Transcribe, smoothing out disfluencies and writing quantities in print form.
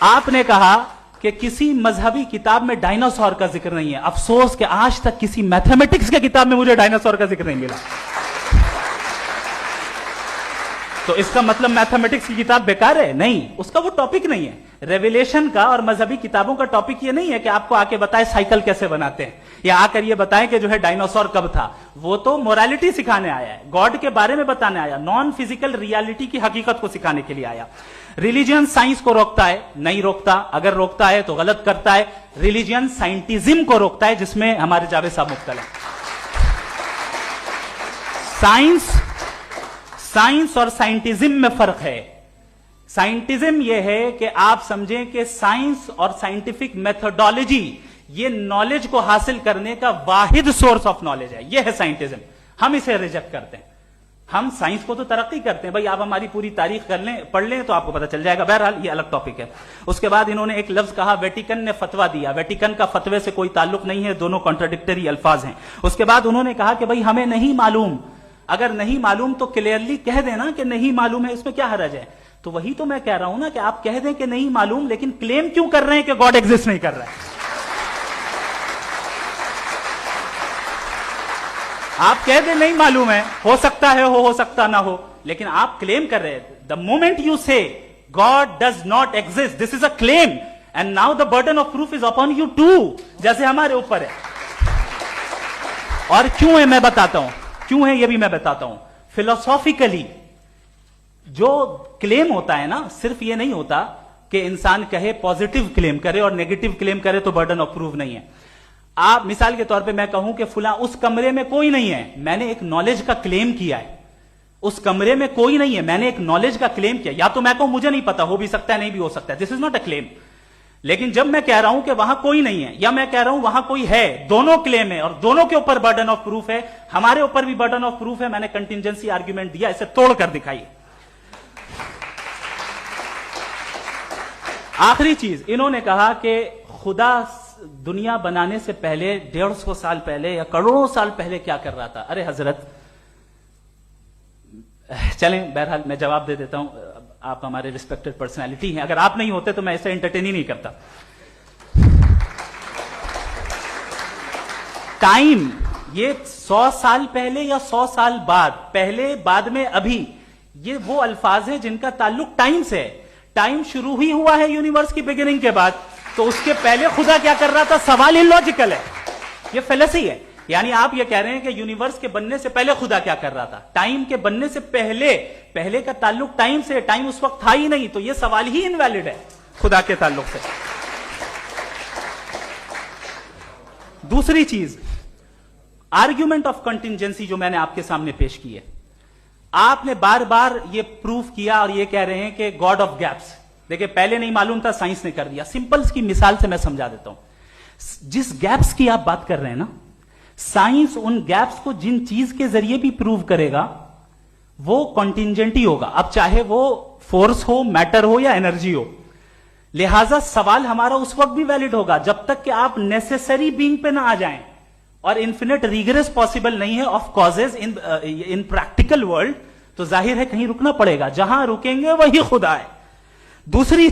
آپ نے کہا کہ کسی مذہبی کتاب میں ڈائناسور کا ذکر نہیں ہے. افسوس کہ آج تک کسی میتھمیٹکس کی کتاب میں مجھے ڈائناسور کا ذکر نہیں ملا. تو اس کا مطلب میتھمیٹکس کی کتاب بیکار ہے؟ نہیں, اس کا وہ ٹاپک نہیں ہے. ریویلیشن کا اور مذہبی کتابوں کا ٹاپک یہ نہیں ہے کہ آپ کو آ کے بتائے سائیکل کیسے بناتے ہیں, یا آ کر یہ بتائیں کہ جو ہے ڈائناسور کب تھا. وہ تو مورالٹی سکھانے آیا ہے, گاڈ کے بارے میں بتانے آیا, نان فزیکل ریالٹی کی حقیقت کو سکھانے کے لیے آیا. ریلیجن سائنس کو روکتا ہے؟ نہیں روکتا. اگر روکتا ہے تو غلط کرتا ہے. ریلیجن سائنٹزم کو روکتا ہے, جس میں ہمارے جاوید صاحب مبتلا ہیں. سائنس اور سائنٹزم میں فرق ہے. سائنٹزم یہ ہے کہ آپ سمجھیں کہ سائنس اور سائنٹیفک میتھڈالوجی یہ نالج کو حاصل کرنے کا واحد سورس آف نالج ہے. یہ ہے سائنٹزم. ہم اسے ریجیکٹ کرتے ہیں. ہم سائنس کو تو ترقی کرتے ہیں, بھائی آپ ہماری پوری تاریخ کر لیں, پڑھ لیں تو آپ کو پتہ چل جائے گا. بہرحال یہ الگ ٹاپک ہے. اس کے بعد انہوں نے ایک لفظ کہا, ویٹیکن نے فتویٰ دیا. ویٹیکن کا فتوے سے کوئی تعلق نہیں ہے, دونوں کانٹراڈکٹری الفاظ ہیں. اس کے بعد انہوں نے کہا کہ بھائی ہمیں نہیں معلوم. اگر نہیں معلوم تو کلیئرلی کہہ دینا کہ نہیں معلوم ہے, اس میں کیا حرج ہے. تو وہی تو میں کہہ رہا ہوں نا کہ آپ کہہ دیں کہ نہیں معلوم, لیکن کلیم کیوں کر رہے ہیں کہ گاڈ ایگزسٹ نہیں کر رہا ہے. آپ کہہ دیں نہیں معلوم ہے, ہو سکتا ہے ہو سکتا نہ ہو, لیکن آپ کلیم کر رہے ہیں. The moment you say God does not exist, this is a claim, and now the burden of proof is upon you too, جیسے ہمارے اوپر ہے. اور کیوں ہے میں بتاتا ہوں, کیوں ہے یہ بھی میں بتاتا ہوں. فلسافیکلی جو کلیم ہوتا ہے نا, صرف یہ نہیں ہوتا کہ انسان کہے پازیٹیو کلیم کرے اور نیگیٹو کلیم کرے تو برڈن آف پروف نہیں ہے. آپ مثال کے طور پہ میں کہوں کہ فلاں اس کمرے میں کوئی نہیں ہے, میں نے ایک نالج کا کلیم کیا ہے. اس کمرے میں کوئی نہیں ہے, میں نے ایک نالج کا کلیم کیا. یا تو میں کہوں مجھے نہیں پتا, ہو بھی سکتا ہے نہیں بھی ہو سکتا ہے, دس از ناٹ اے کلیم. لیکن جب میں کہہ رہا ہوں کہ وہاں کوئی نہیں ہے, یا میں کہہ رہا ہوں وہاں کوئی ہے, دونوں کلیم ہے اور دونوں کے اوپر برڈن آف پروف ہے. ہمارے اوپر بھی برڈن آف پروف ہے. میں نے کنٹینجنسی آرگیومنٹ دیا, اسے توڑ کر دکھائیے. آخری چیز, انہوں نے کہا کہ خدا دنیا بنانے سے پہلے 150 سال پہلے یا کروڑوں سال پہلے کیا کر رہا تھا. ارے حضرت, چلیں بہرحال میں جواب دے دیتا ہوں. آپ ہمارے ریسپیکٹڈ پرسنالٹی ہیں, اگر آپ نہیں ہوتے تو میں ایسے انٹرٹین ہی نہیں کرتا. ٹائم یہ 100 سال پہلے یا 100 سال بعد, پہلے بعد میں ابھی, یہ وہ الفاظ ہیں جن کا تعلق ٹائم سے ہے. ٹائم شروع ہی ہوا ہے یونیورس کی بگننگ کے بعد, تو اس کے پہلے خدا کیا کر رہا تھا, سوال اللاجیکل ہے. یہ فلسفی ہے. یعنی آپ یہ کہہ رہے ہیں کہ یونیورس کے بننے سے پہلے خدا کیا کر رہا تھا. ٹائم کے بننے سے پہلے کا تعلق ٹائم سے, ٹائم اس وقت تھا ہی نہیں, تو یہ سوال ہی انویلڈ ہے خدا کے تعلق سے. دوسری چیز, آرگیومنٹ آف کنٹینجنسی جو میں نے آپ کے سامنے پیش کی ہے, آپ نے بار بار یہ پروف کیا اور یہ کہہ رہے ہیں کہ گاڈ آف گیپس. دیکھیں پہلے نہیں معلوم تھا, سائنس نے کر دیا. سمپل کی مثال سے میں سمجھا دیتا ہوں. جس گیپس کی آپ بات کر رہے ہیں نا, سائنس ان گیپس کو جن چیز کے ذریعے بھی پروو کرے گا وہ کنٹینجنٹ ہی ہوگا, اب چاہے وہ فورس ہو, میٹر ہو یا انرجی ہو. لہذا سوال ہمارا اس وقت بھی ویلڈ ہوگا جب تک کہ آپ نیسیسری بینگ پہ نہ آ جائیں, اور انفینٹ ریگریس پاسبل نہیں ہے of causes in practical world, تو ظاہر ہے کہیں رکنا پڑے گا. جہاں رکیں گے وہی خدا ہے. دوسری